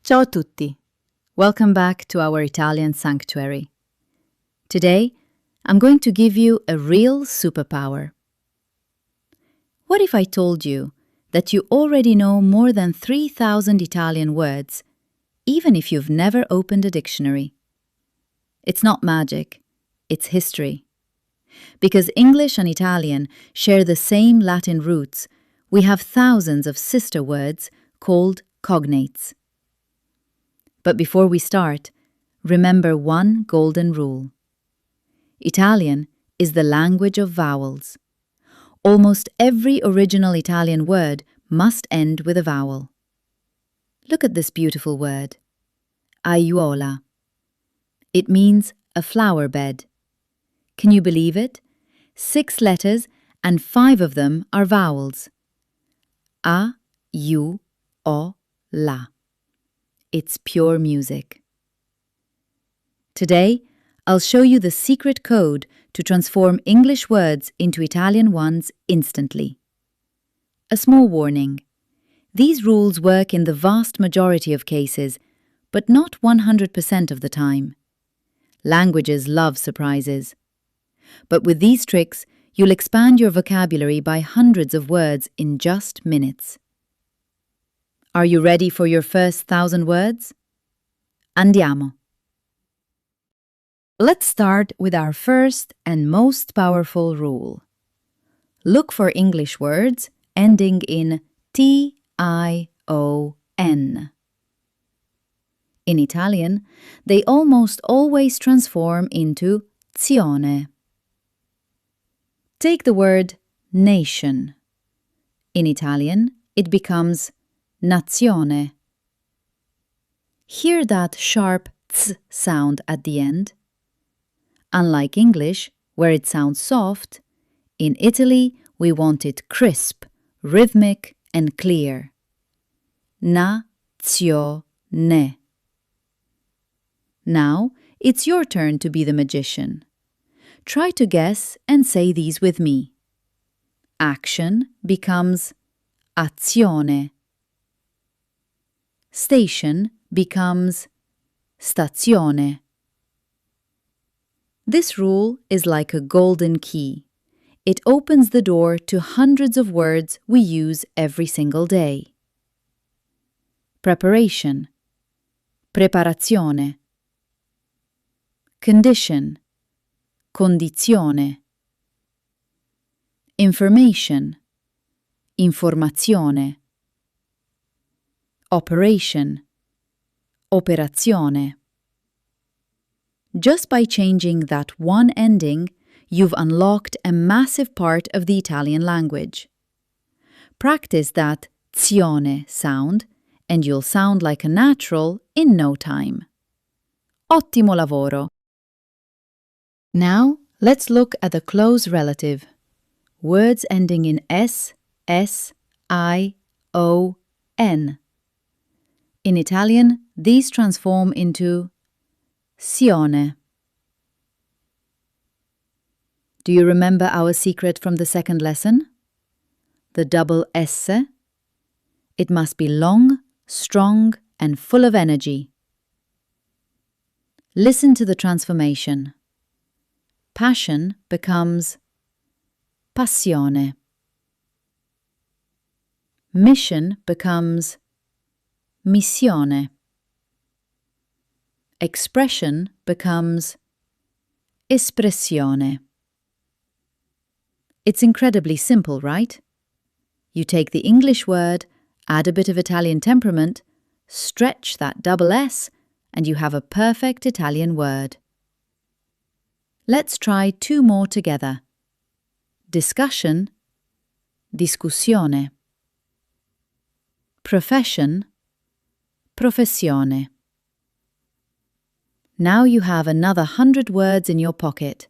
Ciao a tutti. Welcome back to our Italian sanctuary. Today, I'm going to give you a real superpower. What if I told you that you already know more than 3,000 Italian words, even if you've never opened a dictionary? It's not magic, it's history. Because English and Italian share the same Latin roots, we have thousands of sister words called cognates. But before we start, remember one golden rule. Italian is the language of vowels. Almost every original Italian word must end with a vowel. Look at this beautiful word, aiuola. It means a flower bed. Can you believe it? 6 letters and 5 of them are vowels. A, U, O, La. It's pure music. Today, I'll show you the secret code to transform English words into Italian ones instantly. A small warning. These rules work in the vast majority of cases, but not 100% of the time. Languages love surprises. But with these tricks, you'll expand your vocabulary by hundreds of words in just minutes. Are you ready for your first 1,000 words? Andiamo! Let's start with our first and most powerful rule. Look for English words ending in tion. In Italian, they almost always transform into zione. Take the word nation. In Italian, it becomes nazione. Hear that sharp ts sound at the end? Unlike English, where it sounds soft, in Italy we want it crisp, rhythmic and clear. Nazione. Now, it's your turn to be the magician. Try to guess and say these with me. Action becomes azione. Station becomes stazione. This rule is like a golden key. It opens the door to hundreds of words we use every single day. Preparation, preparazione. Condition, condizione. Information, informazione. Operation, operazione. Just by changing that one ending, you've unlocked a massive part of the Italian language. Practice that tion sound, and you'll sound like a natural in no time. Ottimo lavoro! Now, let's look at the close relative. Words ending in S, S, I, O, N. In Italian, these transform into scione. Do you remember our secret from the second lesson? The double S. It must be long, strong, and full of energy. Listen to the transformation. Passion becomes passione. Mission becomes missione. Expression becomes espressione. It's incredibly simple, right? You take the English word, add a bit of Italian temperament, stretch that double S, and you have a perfect Italian word. Let's try 2 more together. Discussion, discussione. Profession, professione. Now you have another 100 words in your pocket.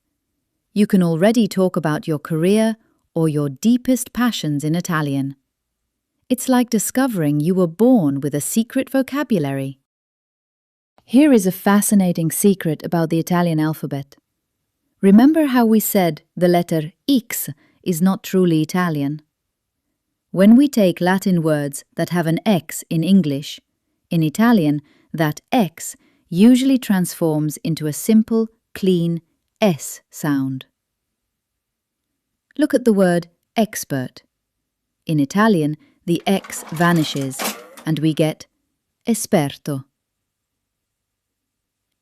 You can already talk about your career or your deepest passions in Italian. It's like discovering you were born with a secret vocabulary. Here is a fascinating secret about the Italian alphabet. Remember how we said the letter X is not truly Italian? When we take Latin words that have an X in English, In Italian, that X usually transforms into a simple, clean S sound. Look at the word expert. In Italian, the X vanishes and we get esperto.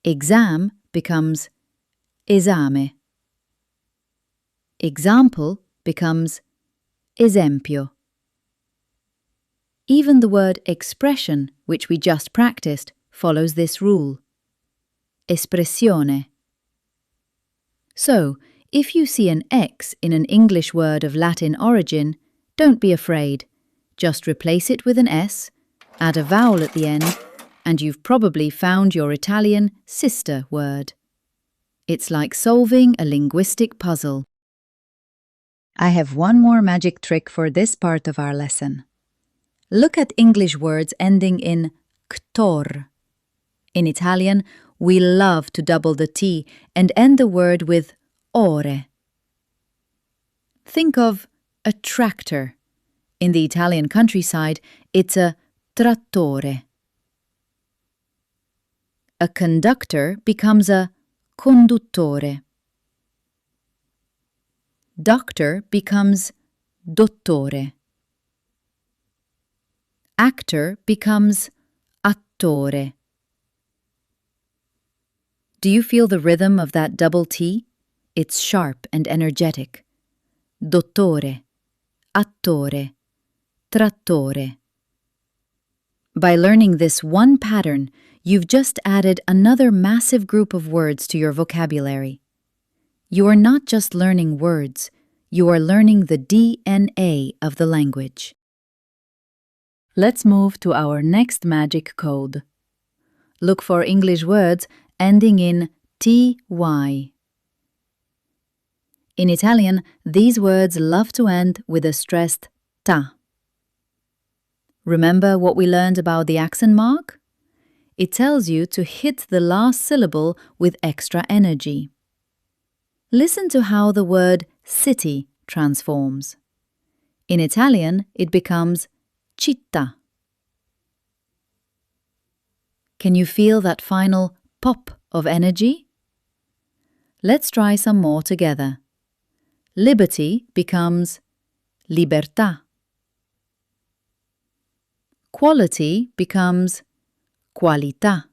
Exam becomes esame. Example becomes esempio. Even the word expression, which we just practiced, follows this rule. Espressione. So, if you see an X in an English word of Latin origin, don't be afraid. Just replace it with an S, add a vowel at the end, and you've probably found your Italian sister word. It's like solving a linguistic puzzle. I have one more magic trick for this part of our lesson. Look at English words ending in ctor. In Italian, we love to double the T and end the word with ore. Think of a tractor. In the Italian countryside, it's a trattore. A conductor becomes a conduttore. Doctor becomes dottore. Actor becomes attore. Do you feel the rhythm of that double T? It's sharp and energetic. Dottore, attore, trattore. By learning this one pattern, you've just added another massive group of words to your vocabulary. You are not just learning words, you are learning the DNA of the language. Let's move to our next magic code. Look for English words ending in ty. In Italian, these words love to end with a stressed ta. Remember what we learned about the accent mark? It tells you to hit the last syllable with extra energy. Listen to how the word city transforms. In Italian, it becomes città. Can you feel that final pop of energy? Let's try some more together. Liberty becomes libertà. Quality becomes qualità.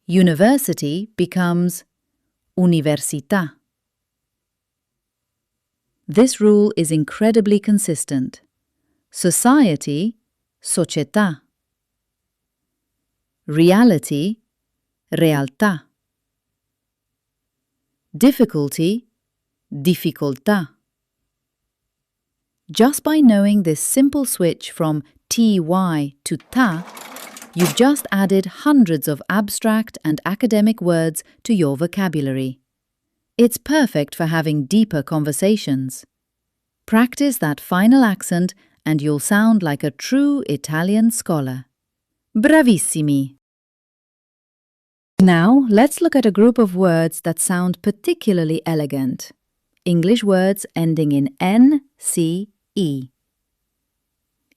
University becomes università. This rule is incredibly consistent. Society, società. Reality, realtà. Difficulty, difficoltà. Just by knowing this simple switch from ty to ta, you've just added hundreds of abstract and academic words to your vocabulary. It's perfect for having deeper conversations. Practice that final accent and you'll sound like a true Italian scholar. Bravissimi! Now, let's look at a group of words that sound particularly elegant. English words ending in nce.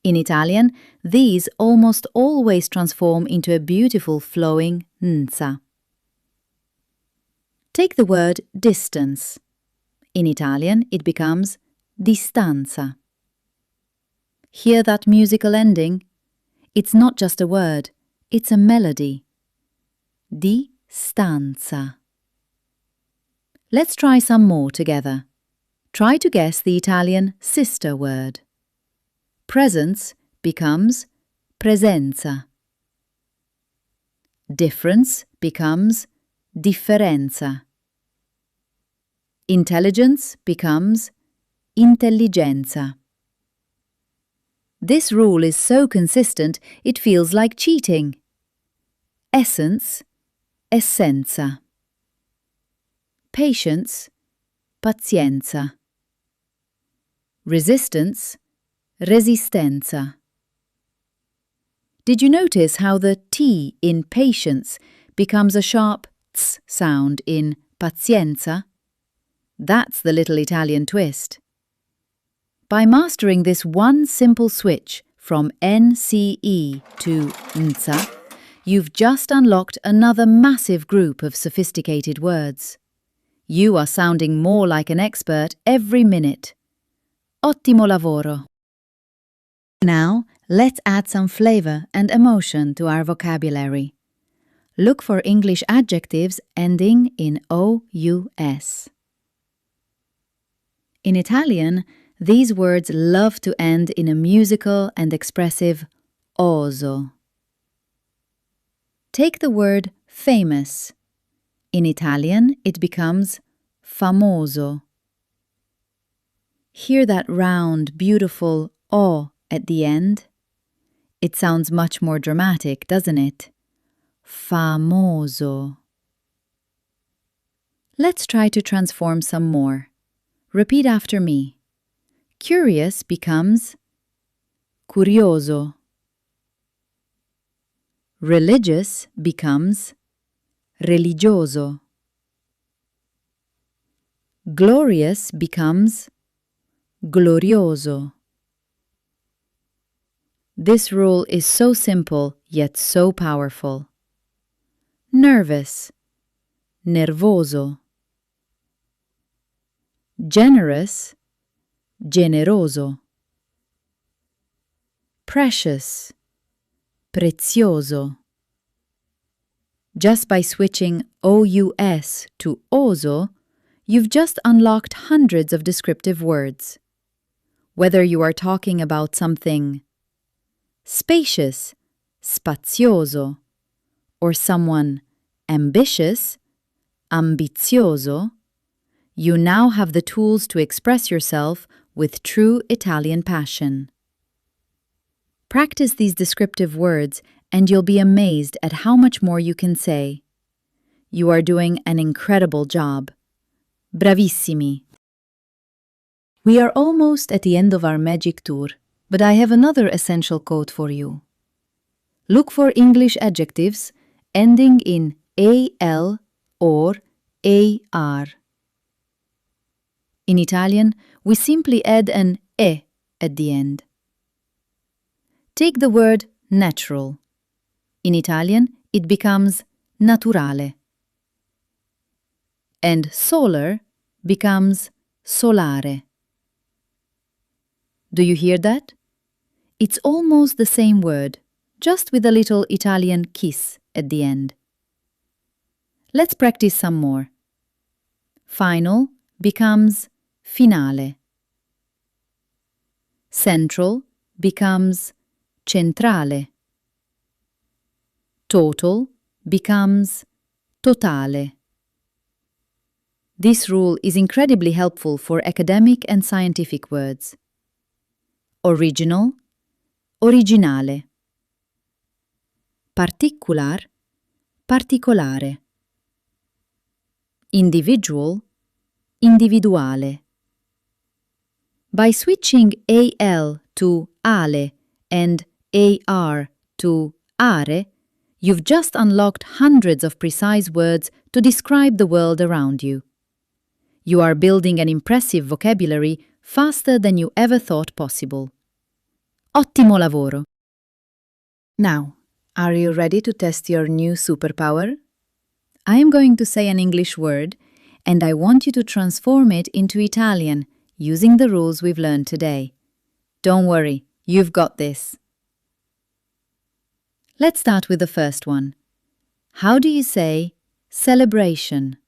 In Italian, these almost always transform into a beautiful flowing nza. Take the word distance. In Italian, it becomes distanza. Hear that musical ending? It's not just a word, it's a melody. Distanza. Let's try some more together. Try to guess the Italian sister word. Presence becomes presenza. Difference becomes differenza. Intelligence becomes intelligenza. This rule is so consistent it feels like cheating. Essence, essenza. Patience, pazienza. Resistance, resistenza. Did you notice how the T in patience becomes a sharp ts sound in pazienza? That's the little Italian twist. By mastering this one simple switch from NCE to NCA, you've just unlocked another massive group of sophisticated words. You are sounding more like an expert every minute. Ottimo lavoro! Now, let's add some flavor and emotion to our vocabulary. Look for English adjectives ending in OUS. In Italian, these words love to end in a musical and expressive oso. Take the word famous. In Italian, it becomes famoso. Hear that round, beautiful o at the end? It sounds much more dramatic, doesn't it? Famoso. Let's try to transform some more. Repeat after me. Curious becomes curioso. Religious becomes religioso. Glorious becomes glorioso. This rule is so simple yet so powerful. Nervous, nervoso. Generous, generoso. Precious, prezioso. Just by switching OUS to OSO, you've just unlocked hundreds of descriptive words. Whether you are talking about something spacious, spazioso, or someone ambitious, ambizioso, you now have the tools to express yourself with true Italian passion. Practice these descriptive words and you'll be amazed at how much more you can say. You are doing an incredible job. Bravissimi! We are almost at the end of our magic tour, but I have another essential code for you. Look for English adjectives ending in AL or AR. In Italian, we simply add an e at the end. Take the word natural. In Italian, it becomes naturale. And solar becomes solare. Do you hear that? It's almost the same word, just with a little Italian kiss at the end. Let's practice some more. Final becomes finale. Central becomes centrale. Total becomes totale. This rule is incredibly helpful for academic and scientific words. Original, originale. Particular, particolare. Individual, individuale. By switching AL to ale and AR to are, you've just unlocked hundreds of precise words to describe the world around you. You are building an impressive vocabulary faster than you ever thought possible. Ottimo lavoro! Now, are you ready to test your new superpower? I am going to say an English word, and I want you to transform it into Italian using the rules we've learned today. Don't worry, you've got this. Let's start with the first one. How do you say celebration?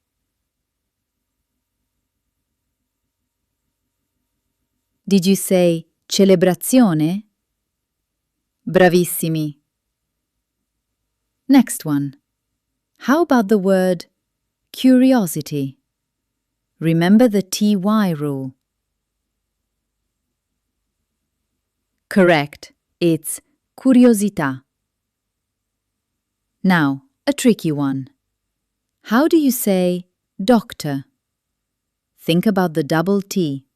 Did you say celebrazione? Bravissimi! Next one. How about the word curiosity? Remember the TY rule. Correct. It's curiosità. Now, a tricky one. How do you say doctor? Think about the double T.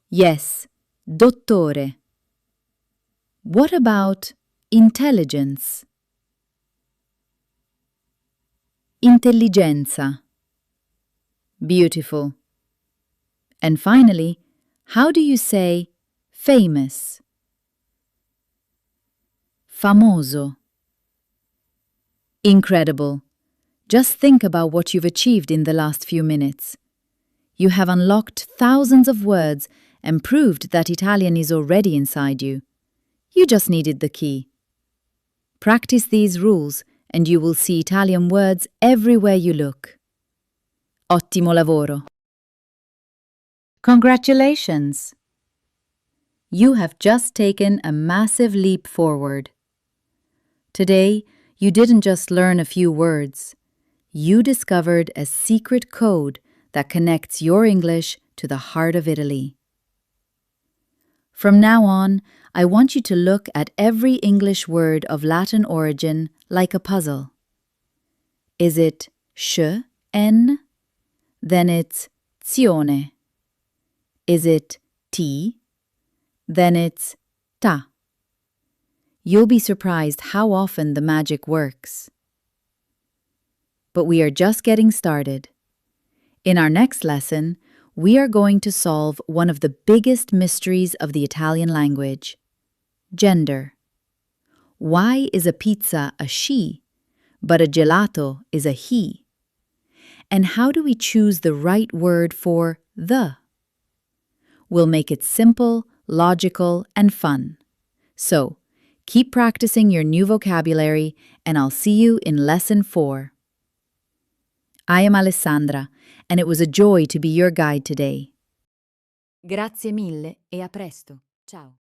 Yes, dottore. What about intelligence? Intelligenza. Beautiful. And finally, how do you say famous, famoso, incredible. Just think about what you've achieved in the last few minutes. You have unlocked thousands of words and proved that Italian is already inside you. You just needed the key. Practice these rules and you will see Italian words everywhere you look. Ottimo lavoro! Congratulations! You have just taken a massive leap forward. Today, you didn't just learn a few words. You discovered a secret code that connects your English to the heart of Italy. From now on, I want you to look at every English word of Latin origin like a puzzle. Is it sh, n? Then it's zione. Is it t? Then it's ta. You'll be surprised how often the magic works. But we are just getting started. In our next lesson, we are going to solve one of the biggest mysteries of the Italian language: gender. Why is a pizza a she, but a gelato is a he? And how do we choose the right word for the? We'll make it simple, logical, and fun. So, keep practicing your new vocabulary, and I'll see you in Lesson 4. I am Alessandra, and it was a joy to be your guide today. Grazie mille e a presto. Ciao.